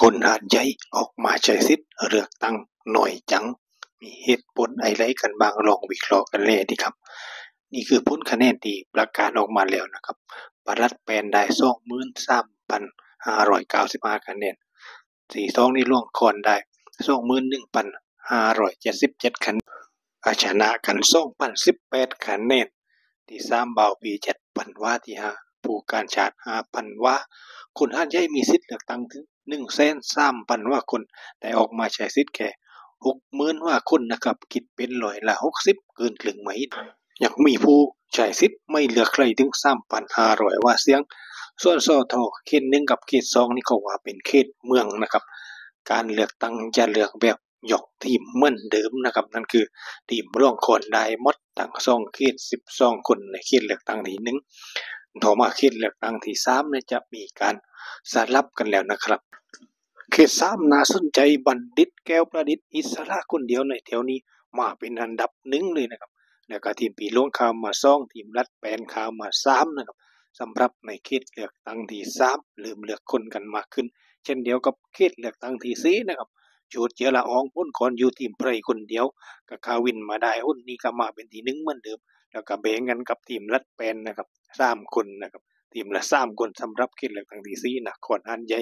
คนหาดใหญ่ออกมาใช้สิทธิ์เลือกตั้งหน่อยจังมีเหตุผลอะไรกันบ้างลองวิเคราะห์กันเลยดีครับนี่คือผลคะแนนที่ประกาศออกมาแล้วนะครับปลัดแปลนได้ 23,595 คะแนนสีทองนี่ล่วงก่อนได้ 21,577 คะแนนชนะกัน 2,018 คะแนนที่3บ่าวปี 7,000 ว่าที่5ผู้การชาติ 5,000 ว่าคนหาดใหญ่มีสิทธิ์เลือกตั้งถึง 130,000 ว่าคนแต่ออกมาใช้สิทธิ์แค่ 60,000 ว่าคนนะครับคิดเป็นร้อยละ60เกินครึ่งไหมยังมีผู้ใช้สิทธิ์ไม่เลือกใครถึง 3,500 ว่าเสียงส่วนสทเขต1กับเขต2นี่เขาว่าเป็นเขตเมืองนะครับการเลือกตั้งจะเลือกแบบยกทีมเหมือนเดิมนะครับนั่นคือทีมร่วมคนได้หมดทั้ง2เขต12คนในเขตเลือกตั้งที่1ต่อมาเขตเลือกตั้งที่3เนี่ยจะมีการสลับกันแล้วนะครับเขต3น่าสนใจบัณฑิตแก้วประดิษฐ์อิสระคนเดียวในแถวนี้มาเป็นอันดับ1เลยนะครับแล้วก็ทีมปีหลวงข้ามมา2ทีมรัดแปลนข้ามมา3นะครับสำหรับในเขตเลือกตั้งที่3เริ่มเลือกคนกันมากขึ้นเช่นเดียวกับเขตเลือกตั้งที่4นะครับจูดเจละอองพ้นก่อนอยู่ทีมไพรคนเดียวกับคาวินมาได้หุ้นนี้ก็มาเป็นที่1เหมือนเดิมแล้วก็แบ่งกันกับทีมรัดแปลนนะครับ3คนนะครับทีมละ3คนสำหรับเขตเลือกตั้งที่4นครหาดใหญ่